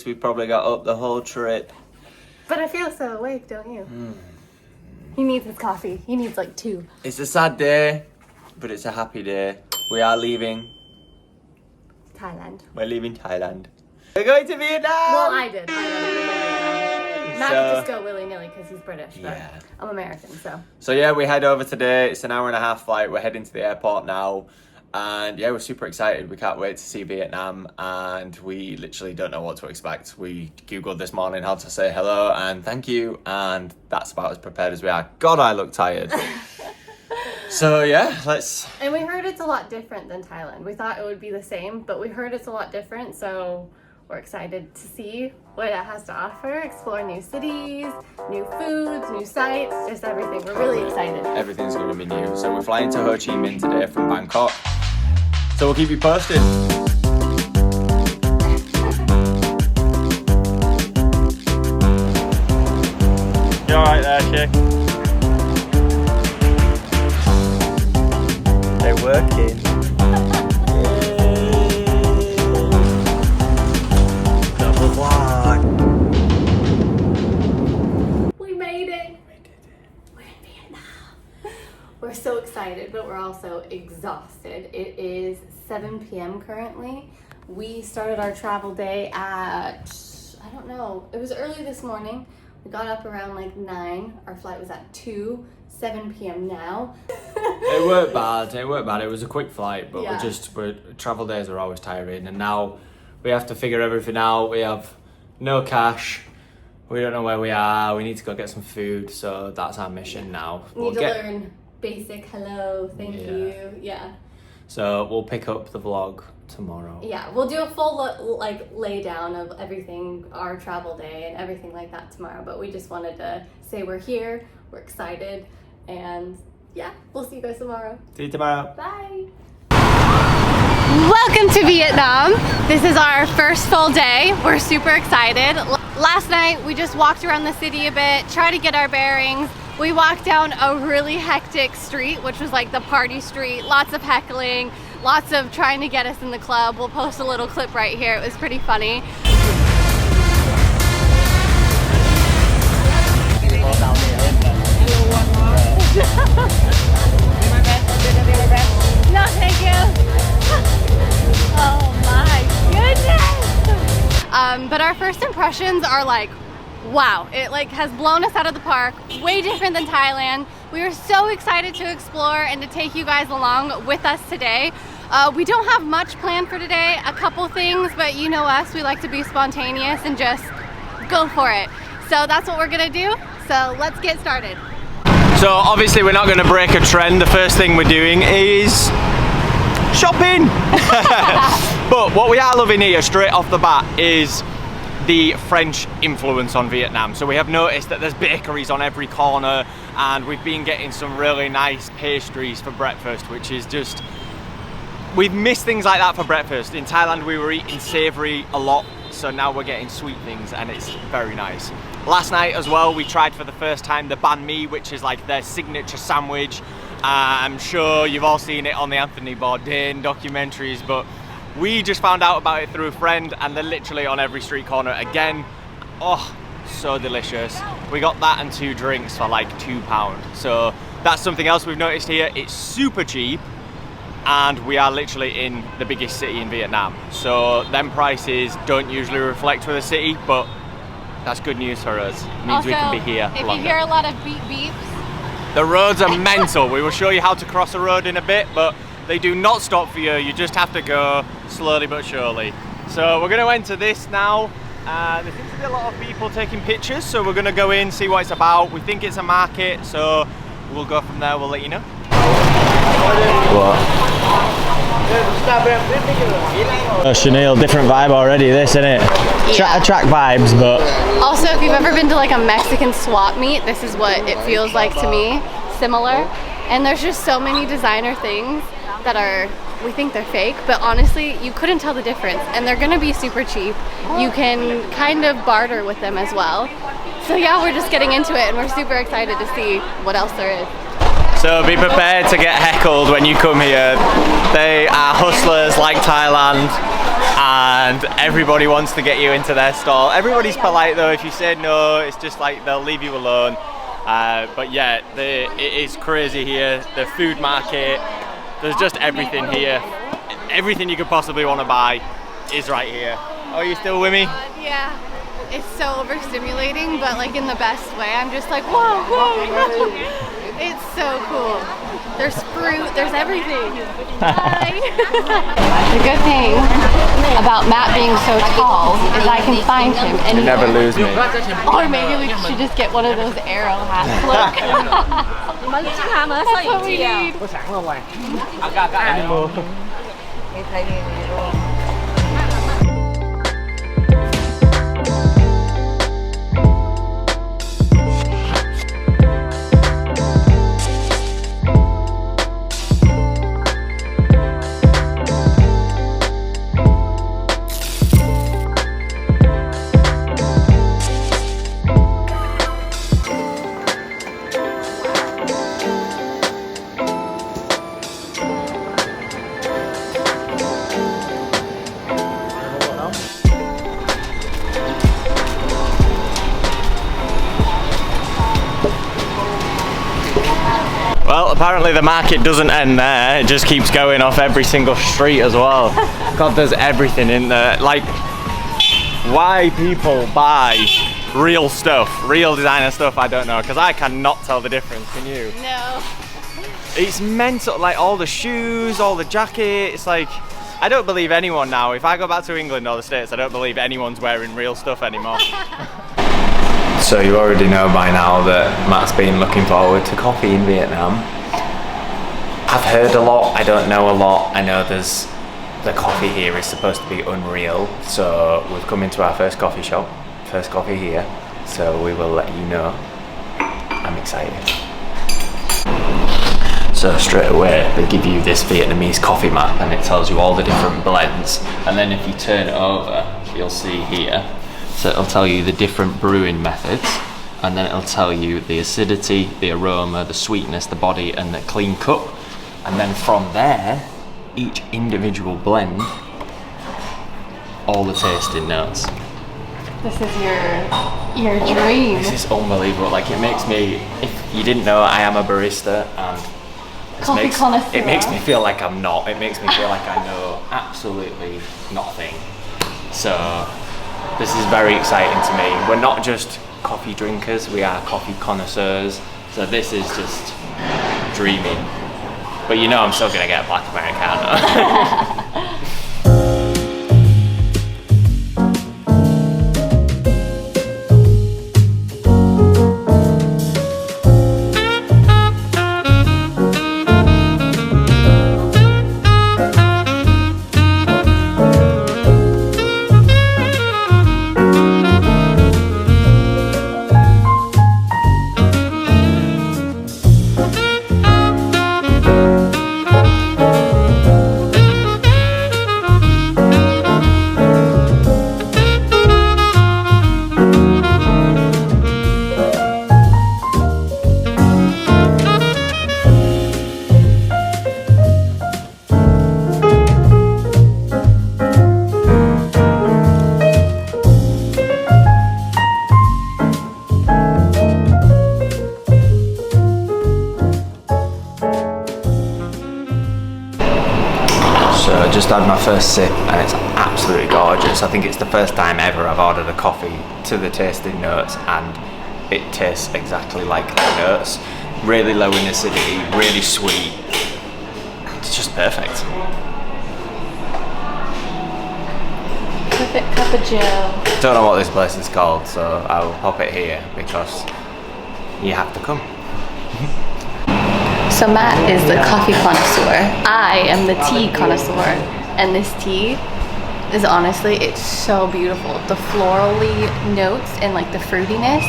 we've probably got up the whole trip. But I feel so awake, don't you? He needs his coffee. He needs like 2. It's a sad day, but it's a happy day. We are leaving Thailand. We're leaving Thailand. We're going to Vietnam! Well, I did. Matt could just go willy-nilly because he's British, but Yeah. I'm American, so. So yeah, we head over today. It's an hour-and-a-half flight. We're heading to the airport now. And yeah, we're super excited. We can't wait to see Vietnam. And we literally don't know what to expect. We Googled this morning how to say hello and thank you. And that's about as prepared as we are. God, I look tired. So yeah, let's... And we heard it's a lot different than Thailand. We thought it would be the same, but we heard it's a lot different, so we're excited to see what it has to offer, explore new cities, new foods, new sights, just everything. We're really excited. Everything's going to be new. So we're flying to Ho Chi Minh today from Bangkok. So we'll keep you posted. You alright there, chick? They're working. Double vlog. We made it. We're in Vietnam. We're so excited, but we're also exhausted. It is 7 p.m. currently. We started our travel day at, I don't know, it was early this morning. We got up around like 9. Our flight was at 2. 7 p.m. now. It weren't bad. It was a quick flight, but Yeah. travel days are always tiring, and now we have to figure everything out. We have no cash. We don't know where we are. We need to go get some food, so that's our mission now. Need to learn basic hello, thank you. Yeah. So we'll pick up the vlog tomorrow. Yeah, we'll do a full lay down of everything, our travel day and everything like that tomorrow, but we just wanted to say we're here, we're excited, and yeah, we'll see you guys tomorrow. See you tomorrow. Bye. Welcome to Vietnam. This is our first full day. We're super excited. Last night we just walked around the city a bit, tried to get our bearings. We walked down a really hectic street, which was like the party street, lots of heckling, lots of trying to get us in the club. We'll post a little clip right here. It was pretty funny. No, thank you. Oh my goodness. But our first impressions are like, wow, it like has blown us out of the park. Way different than Thailand. We are so excited to explore and to take you guys along with us today. We don't have much planned for today, a couple things, but you know us, we like to be spontaneous and just go for it. So that's what we're gonna do. So let's get started. So obviously we're not going to break a trend. The first thing we're doing is shopping. But what we are loving here straight off the bat is the French influence on Vietnam. So we have noticed that there's bakeries on every corner, and we've been getting some really nice pastries for breakfast, which is just, we've missed things like that for breakfast. In Thailand we were eating savoury a lot, so now we're getting sweet things and it's very nice. Last night as well, we tried for the first time the banh mi, which is like their signature sandwich. I'm sure you've all seen it on the Anthony Bourdain documentaries, but we just found out about it through a friend, and they're literally on every street corner again. Oh, so delicious. We got that and 2 drinks for like £2. So that's something else we've noticed here. It's super cheap, and we are literally in the biggest city in Vietnam. So them prices don't usually reflect for the city, but that's good news for us. It means Also, we can be here if longer. you hear a lot of beep beeps, the roads are mental. We will show you how to cross a road in a bit, but they do not stop for you. You just have to go slowly but surely. So we're going to enter this now. There seems to be a lot of people taking pictures, so we're going to go in, see what it's about. We think it's a market, so we'll go from there. We'll let you know. Chanel, different vibe already, this, isn't it? Yeah. Attract vibes, but... also, if you've ever been to like a Mexican swap meet, this is what it feels like to me, similar. And there's just so many designer things that are, we think they're fake, but honestly, you couldn't tell the difference. And they're gonna be super cheap. You can kind of barter with them as well. So yeah, we're just getting into it and we're super excited to see what else there is. So be prepared to get heckled when you come here. They are hustlers like Thailand. and everybody wants to get you into their stall. Everybody's polite though. If you say no, it's just like they'll leave you alone. But yeah, it is crazy here. The food market, there's just everything here. Everything you could possibly want to buy is right here. Oh, are you still with me? Yeah. It's so overstimulating, but like in the best way. I'm just like, whoa, whoa, whoa. It's so cool. There's fruit, there's everything. Hi. The good thing about Matt being so tall is I can find him You never lose me. Or maybe we should just get one of those arrow hats. Look. That's what we need. Well, apparently the market doesn't end there. It just keeps going off every single street as well. God, there's everything in there. Like, why people buy real stuff, real designer stuff, I don't know, because I cannot tell the difference, can you? No. It's mental, like all the shoes, all the jackets, like, I don't believe anyone now. If I go back to England or the States, I don't believe anyone's wearing real stuff anymore. So you already know by now that Matt's been looking forward to coffee in Vietnam. I've heard a lot, I don't know a lot. I know the coffee here is supposed to be unreal. So we've come into our first coffee shop, first coffee here. So we will let you know. I'm excited. So straight away they give you this Vietnamese coffee map and it tells you all the different blends. And then if you turn it over, you'll see here. So it'll tell you the different brewing methods, and then it'll tell you the acidity, the aroma, the sweetness, the body, and the clean cup. And then from there, each individual blend, all the tasting notes. This is your dream. This is unbelievable. Like, it makes me, if you didn't know, I am a barista, and Coffee connoisseur. it makes me feel like I'm not. It makes me feel like I know absolutely nothing. So this is very exciting to me. We're not just coffee drinkers, we are coffee connoisseurs. So this is just dreaming. But you know I'm still gonna get a black Americano. Just had my first sip and it's absolutely gorgeous. I think it's the first time ever I've ordered a coffee to the tasting notes and it tastes exactly like the notes. Really low in acidity, really sweet. It's just perfect. Perfect cup of joe. Don't know what this place is called, so I'll pop it here because you have to come. So Matt is the coffee connoisseur. I am the tea connoisseur. And this tea is honestly, it's so beautiful. The florally notes and like the fruitiness,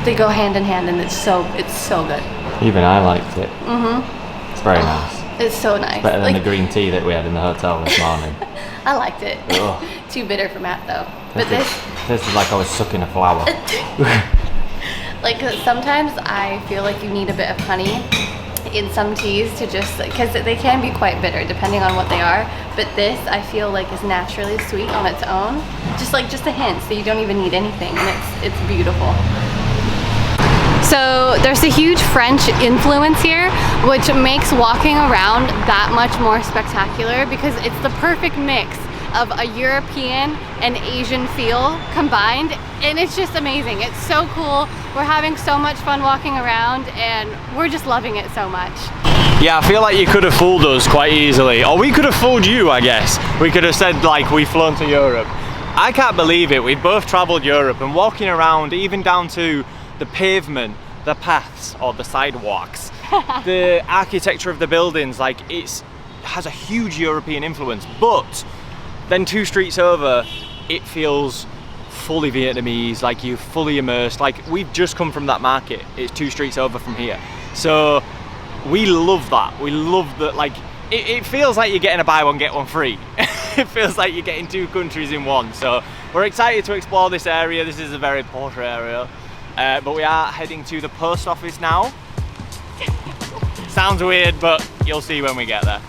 they go hand in hand and it's so good. Even I liked it. Mm-hmm. It's very nice. It's so nice. Better than the green tea that we had in the hotel this morning. I liked it. Too bitter for Matt though. But this is like I was sucking a flower. Like sometimes I feel like you need a bit of honey in some teas to just, because they can be quite bitter depending on what they are. but this I feel like is naturally sweet on its own. Just a hint, so you don't even need anything, and it's beautiful. So there's a huge French influence here, which makes walking around that much more spectacular because it's the perfect mix of a European and Asian feel combined, and it's just amazing. It's so cool. We're having so much fun walking around, and we're just loving it so much. Yeah, I feel like you could have fooled us quite easily, or we could have fooled you, I guess. We could have said like we've flown to Europe. I can't believe it. We've both traveled Europe, and walking around, even down to the pavement, the paths or the sidewalks, the architecture of the buildings, like it has a huge European influence, but then 2 streets over, it feels fully Vietnamese, like you're fully immersed. Like we've just come from that market, it's 2 streets over from here. So we love that. We love that, like, it feels like you're getting a buy one, get one free. It feels like you're getting 2 countries in one. So we're excited to explore this area. This is a very posh area. But we are heading to the post office now. Sounds weird, but you'll see when we get there.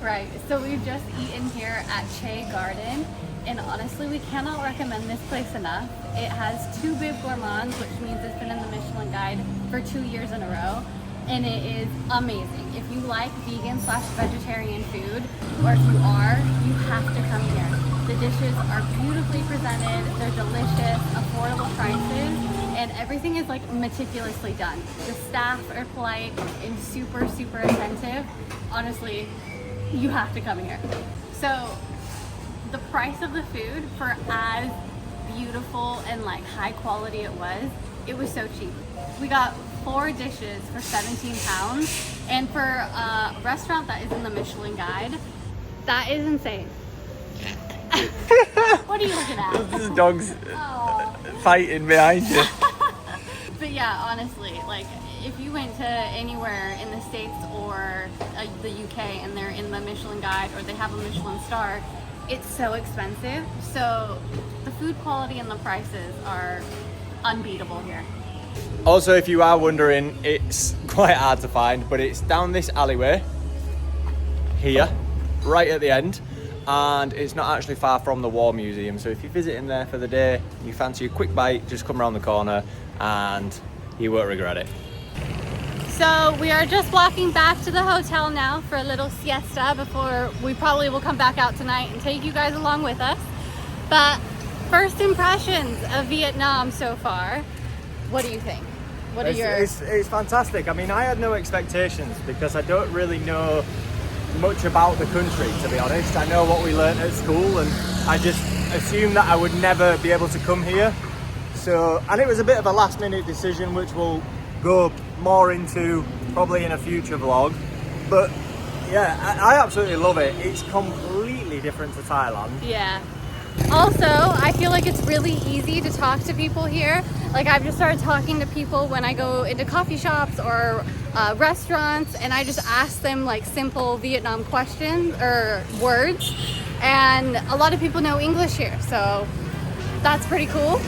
Right, so we've just eaten here at Chay Garden, and honestly we cannot recommend this place enough. It has 2 Bib Gourmands, which means it's been in the Michelin Guide for 2 years in a row, and it is amazing. If you like vegan/vegetarian food, or if you are, you have to come here. The dishes are beautifully presented, they're delicious, affordable prices, and everything is like meticulously done. The staff are polite and super attentive. Honestly, you have to come here. So the price of the food, for as beautiful and like high quality it was so cheap. We got 4 dishes for 17 pounds, and for a restaurant that is in the Michelin Guide, that is insane. What are you looking at? This dog's fighting behind you. But yeah, honestly, like if you went to anywhere in the States or the UK and they're in the Michelin Guide or they have a Michelin star, it's so expensive. So the food quality and the prices are unbeatable here. Also, if you are wondering, it's quite hard to find, but it's down this alleyway here, right at the end, and it's not actually far from the War Museum. So if you're visiting there for the day, you fancy a quick bite, just come around the corner and you won't regret it. So we are just walking back to the hotel now for a little siesta before we probably will come back out tonight and take you guys along with us. But first impressions of Vietnam so far, what do you think? What are It's fantastic. I mean, I had no expectations because I don't really know much about the country, to be honest. I know what we learnt at school, and I just assumed that I would never be able to come here. So, and it was a bit of a last minute decision, which we'll go more into probably in a future vlog. But yeah, I absolutely love it. It's completely different to Thailand. Yeah. Also, I feel like it's really easy to talk to people here. Like I've just started talking to people when I go into coffee shops or restaurants, and I just ask them like simple Vietnam questions or words, and a lot of people know English here, so that's pretty cool.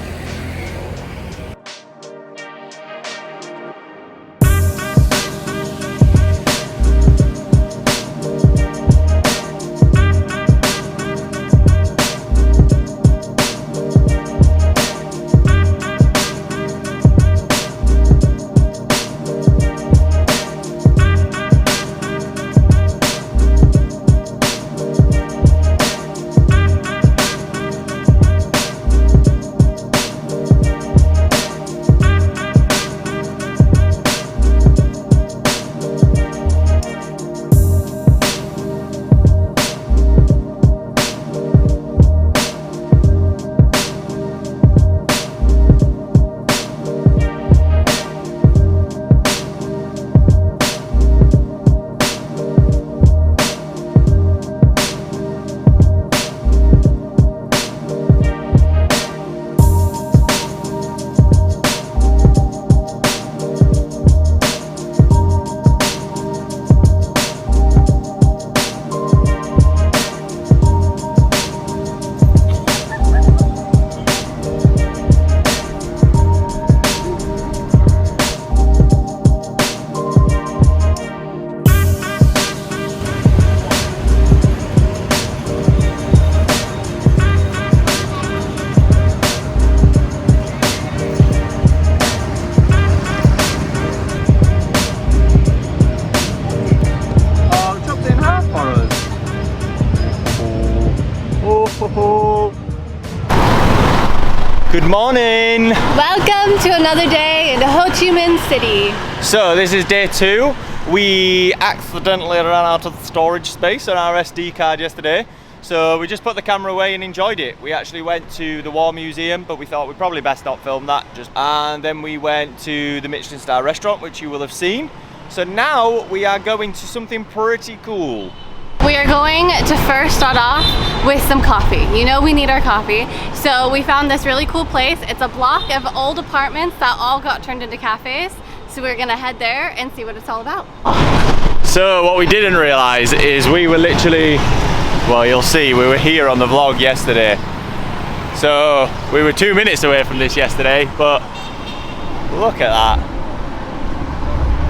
morning. Welcome to another day in Ho Chi Minh City. So this is day 2. We accidentally ran out of storage space on our SD card yesterday. So we just put the camera away and enjoyed it. We actually went to the War Museum, but we thought we'd probably best not film that. And then we went to the Michelin-Starred Restaurant, which you will have seen. So now we are going to something pretty cool. We are going to first start off with some coffee. You know we need our coffee. So we found this really cool place. It's a block of old apartments that all got turned into cafes. So we're gonna head there and see what it's all about. So what we didn't realize is we were literally, well, you'll see, we were here on the vlog yesterday. So we were 2 minutes away from this yesterday, but look at that.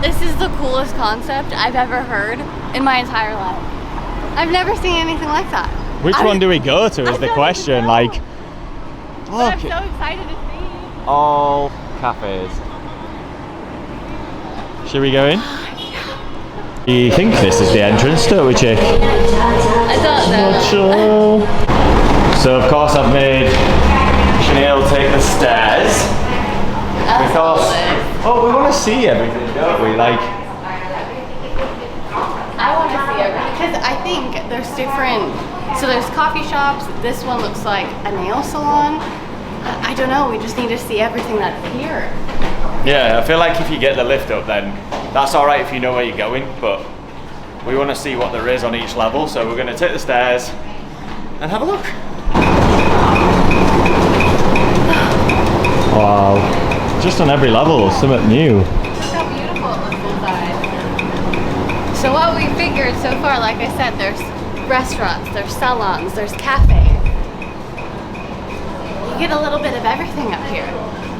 This is the coolest concept I've ever heard in my entire life. I've never seen anything like that. Which one do we go to is the question. Like, but I'm so excited to see. All cafes. Should we go in? Yeah. We think this is the entrance, don't we, chick? I don't know. Not sure. So of course I've made Chanel take the stairs. Because, oh, we want to see everything, don't we? Like, I want to see everything because I think there's different. So there's coffee shops. This one looks like a nail salon. I don't know. We just need to see everything that's here. yeah, I feel like if you get the lift up, then that's all right if you know where you're going. But we want to see what there is on each level, so we're going to take the stairs and have a look. Wow. Just on every level, something new. Look how beautiful it looks inside. So what we figured so far, like I said, there's restaurants, there's salons, there's cafes. You get a little bit of everything up here.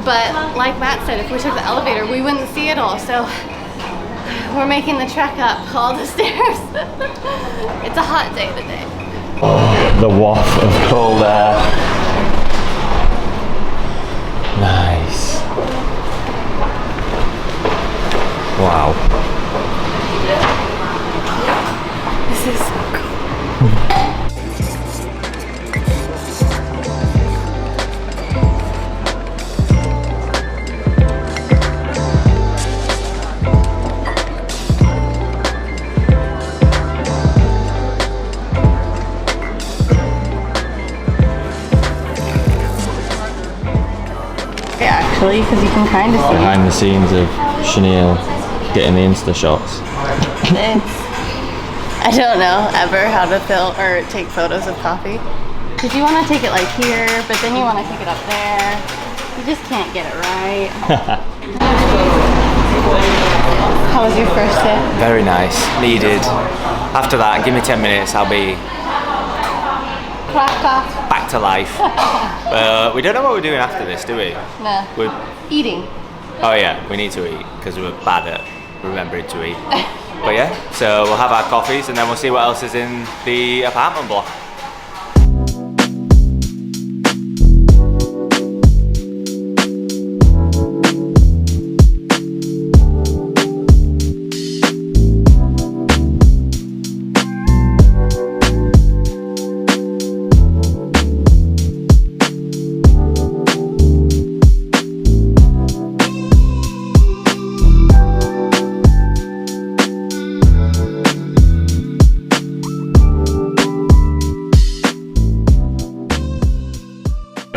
But like Matt said, if we took the elevator, we wouldn't see it all. So we're making the trek up all the stairs. It's a hot day today. Oh, the waft of cold air. Nice. Wow. This is so cool. Actually, because you can kind of see Behind the scenes of Chanel getting the Insta shots. I don't know ever how to film or take photos of coffee. Because you want to take it like here, but then you want to take it up there. You just can't get it right. How was your first sip? Very nice. Needed. After that, give me 10 minutes, I'll be back to life. We don't know what we're doing after this, do we? No. We're Eating. Oh yeah, we need to eat because we're bad at remembering to eat. But yeah, so we'll have our coffees and then we'll see what else is in the apartment block.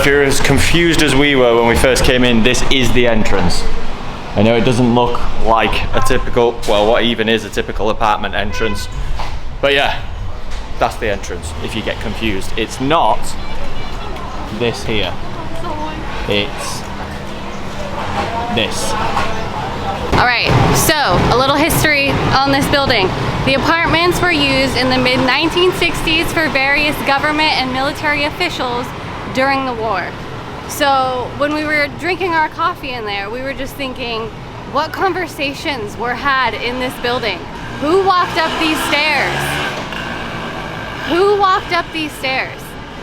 If you're as confused as we were when we first came in, this is the entrance. I know it doesn't look like a typical, well, what even is a typical apartment entrance, but yeah, that's the entrance if you get confused. It's not this here, it's this. All right, so a little history on this building. The apartments were used in the mid-1960s for various government and military officials during the war. So when we were drinking our coffee in there, we were just thinking, what conversations were had in this building? Who walked up these stairs? Who walked up these stairs?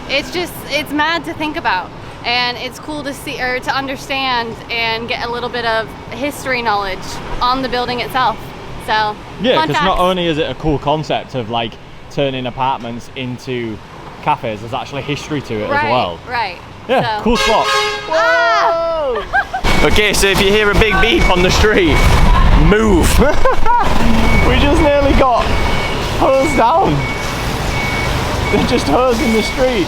It's mad to think about. And it's cool to see, or to understand and get a little bit of history knowledge on the building itself. So, yeah, because not only is it a cool concept of like turning apartments into cafes, there's actually history to it as well. Right. Yeah, So- cool spot. Ah! Okay, so if you hear a big beep on the street, move. We just nearly got hosed down. They're just hosing the street.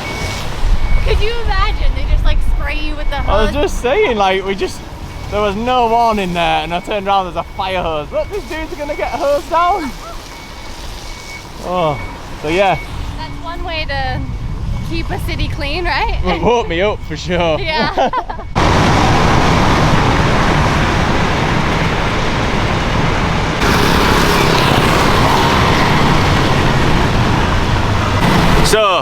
Could you imagine? They just like spray you with the hose. I was just saying, like, there was no warning there, and I turned around, there's a fire hose. Look, this dude's gonna get hosed down. Oh, so yeah. That's one way to keep a city clean, right? It woke me up for sure. Yeah. So,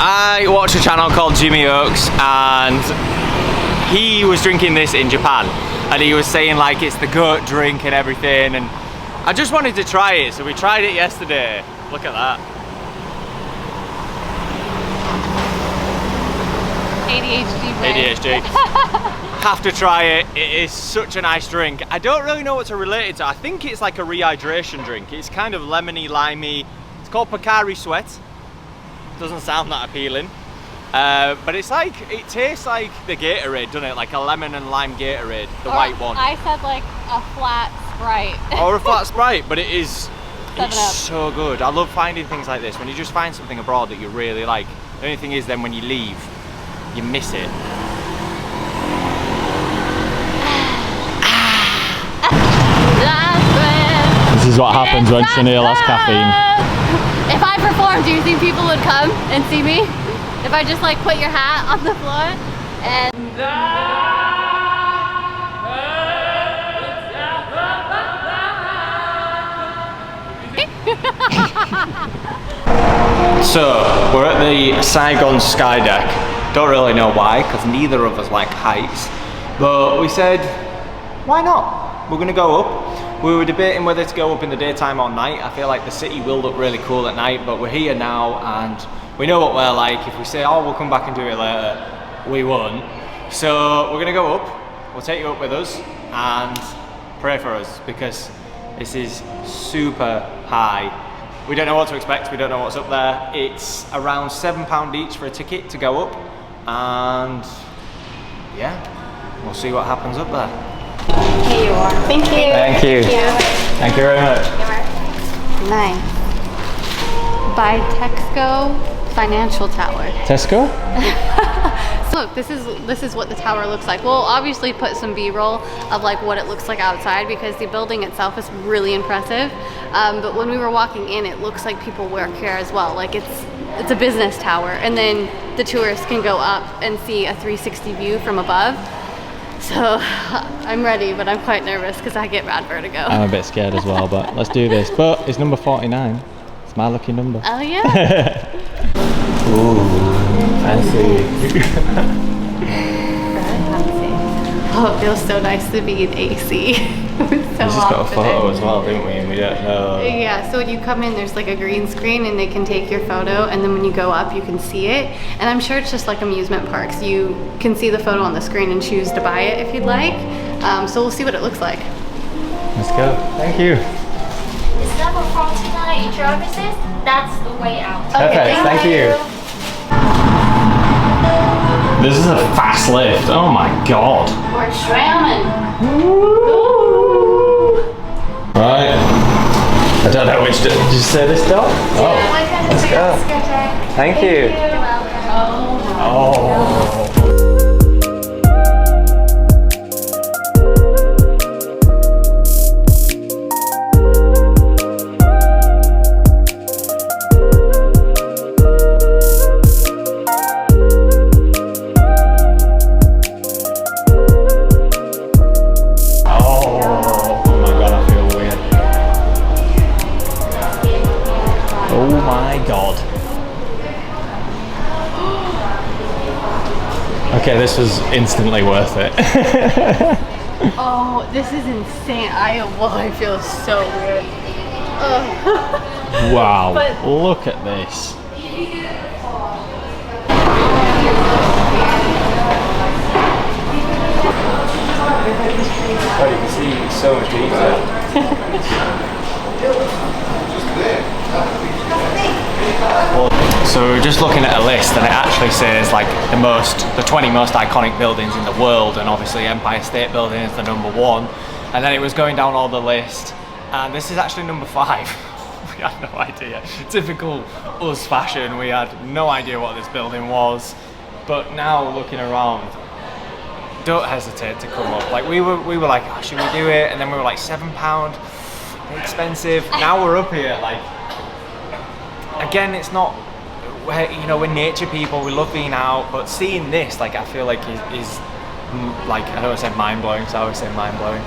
I watch a channel called Jimmy Oaks, and he was drinking this in Japan, and he was saying like it's the goat drink and everything, and I just wanted to try it, so we tried it yesterday. Look at that. ADHD brain. ADHD. Have to try it. It is such a nice drink. I don't really know what to relate it to. I think it's like a rehydration drink. It's kind of lemony, limey. It's called Pocari Sweat. Doesn't sound that appealing. But it's like, it tastes like the Gatorade, doesn't it? Like a lemon and lime Gatorade, the white one. I said like a flat Sprite. Or a flat Sprite, but it's 7 Up. so good. I love finding things like this. When you just find something abroad that you really like. The only thing is then when you leave, you miss it. This is what happens when Chanel has caffeine. If I performed, do you think people would come and see me? If I just like put your hat on the floor and So, we're at the Saigon Sky Deck. Don't really know why, because neither of us like heights. But we said, why not? We're gonna go up. We were debating whether to go up in the daytime or night. I feel like the city will look really cool at night, but we're here now and we know what we're like. If we say, oh, we'll come back and do it later, we won't. So we're gonna go up. We'll take you up with us and pray for us, because this is super high. We don't know what to expect, we don't know what's up there. It's around £7 each for a ticket to go up, and yeah, we'll see what happens up there. here you are. Thank you. Thank you. Thank you very much. Nice. By Texco Financial Tower. Tesco? So look, this is what the tower looks like. We'll obviously put some B-roll of like what it looks like outside, because the building itself is really impressive. But when we were walking in, it looks like people work here as well. Like it's a business tower, and then the tourists can go up and see a 360 view from above. So I'm ready, but I'm quite nervous because I get bad vertigo. I'm a bit scared as well, but let's do this. But it's number 49. It's my lucky number. Oh yeah. Ooh, fancy. Oh, it feels so nice to be in AC. We just got a photo as well, didn't we? And we don't know. Yeah, so when you come in, there's like a green screen and they can take your photo, and then when you go up, you can see it. And I'm sure it's just like amusement parks. You can see the photo on the screen and choose to buy it if you'd like. So we'll see what it looks like. Let's go. Thank you. It's number 49 in services. That's the way out. Perfect. Thank you. This is a fast lift. Oh my god. We're slamming. Right. I don't know which. Did you say this door? Oh. Let's go. Thank you. You're welcome. Oh. Okay, this was instantly worth it. Oh, this is insane. I feel so weird. Wow, But- look at this. Oh, you can see so much detail. So we were just looking at a list, and it actually says like the 20 most iconic buildings in the world, and obviously Empire State Building is the number 1. And then it was going down all the list, and this is actually number 5. We had no idea. Typical us fashion, we had no idea what this building was. But now looking around, don't hesitate to come up. Like we were like, oh, should we do it? And then we were like, £7, expensive. Now we're up here, like, again, it's not, we're nature people, we love being out, but seeing this, like, I feel like is like, I don't want to say mind-blowing, so I always say mind-blowing.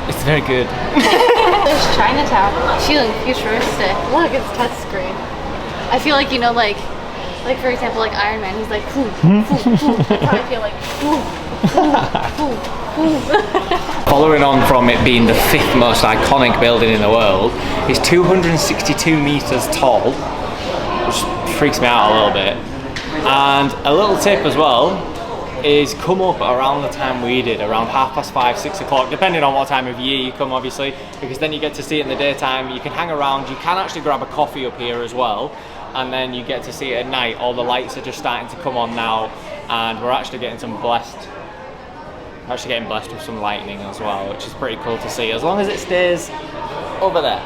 It's very good. There's Chinatown. Feeling futuristic. Look, it's touchscreen. I feel like, like for example, like Iron Man, he's like, foo, foo, foo. That's how I feel like, foo, foo, foo, foo. Following on from it being the 5th most iconic building in the world, it's 262 meters tall, which freaks me out a little bit. And a little tip as well is come up around the time we did, around 5:30, 6 o'clock, depending on what time of year you come, obviously, because then you get to see it in the daytime. You can hang around, you can actually grab a coffee up here as well, and then you get to see it at night. All the lights are just starting to come on now, and we're actually getting blessed with some lightning as well, which is pretty cool to see, as long as it stays over there.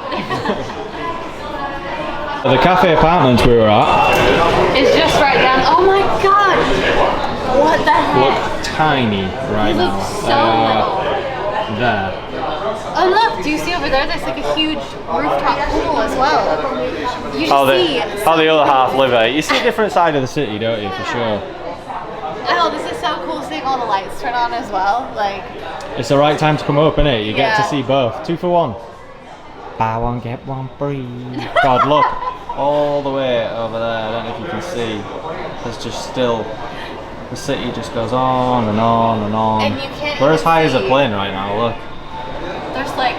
The cafe apartments we were at, It's just right down. Oh my god! What the heck? look tiny right It now. looks so little. There. Oh look, do you see over there? There's like a huge rooftop pool as well. You just see. The other half live there. You see a different side of the city, don't you, for sure. Oh, this is so cool seeing all the lights turn on as well. Like, It's the right time to come up, innit? You get to Yeah. see both. 2 for 1. Buy one, get one free. God, look. All the way over there, I don't know if you can see. There's just still, the city just goes on and on and on. And you can't We're as even high as a see. plane right now, look. there's like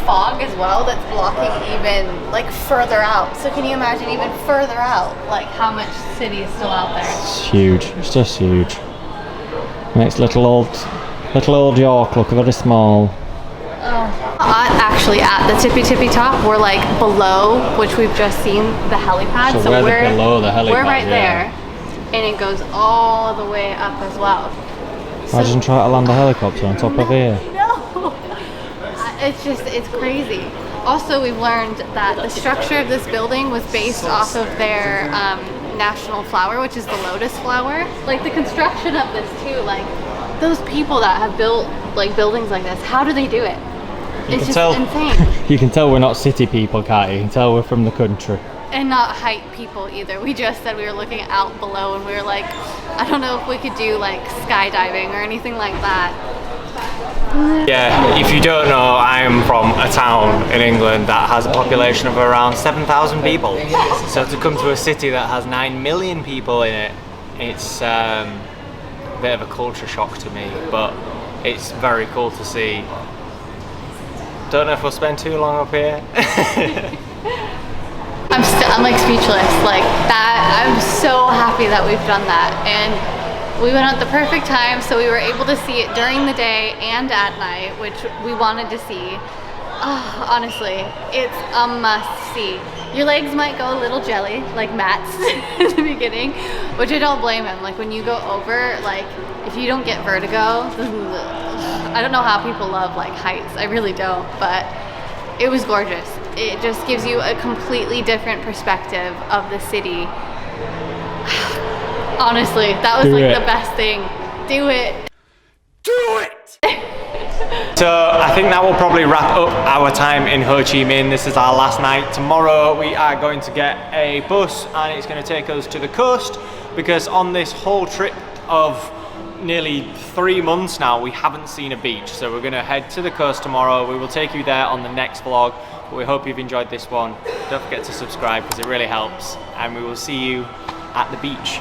fog as well that's blocking even like further out. So can you imagine even further out, like how much city is still out there? It's huge, it's just huge. Makes little old York look very small. Actually, at the tippy top, we're like below, which we've just seen the helipad. So we're below the helipad, We're right yeah. there, and it goes all the way up as well. Imagine trying to land a helicopter on top of here. No, it's crazy. Also, we've learned that the structure of this building was based off of their national flower, which is the lotus flower. Like the construction of this too, like those people that have built like buildings like this, how do they do it? It's just insane. You can tell we're not city people, can't you? You can tell we're from the country. And not height people either. We just said we were looking out below and we were like, I don't know if we could do like skydiving or anything like that. Yeah, if you don't know, I am from a town in England that has a population of around 7,000 people. So to come to a city that has 9 million people in it, it's a bit of a culture shock to me, but it's very cool to see. Don't know if we'll spend too long up here. I'm like speechless, like that. I'm so happy that we've done that, and we went at the perfect time, so we were able to see it during the day and at night, which we wanted to see. Oh, honestly, it's a must see. Your legs might go a little jelly, like Matt's in the beginning, which I don't blame him. Like when you go over, like if you don't get vertigo, I don't know how people love like heights. I really don't, but it was gorgeous. It just gives you a completely different perspective of the city. Honestly, that was like the best thing. Do it. Do it! So I think that will probably wrap up our time in Ho Chi Minh. This is our last night. Tomorrow we are going to get a bus and it's going to take us to the coast, because on this whole trip of nearly 3 months now we haven't seen a beach. So we're going to head to the coast tomorrow. We will take you there on the next vlog. But we hope you've enjoyed this one. Don't forget to subscribe because it really helps, and we will see you at the beach.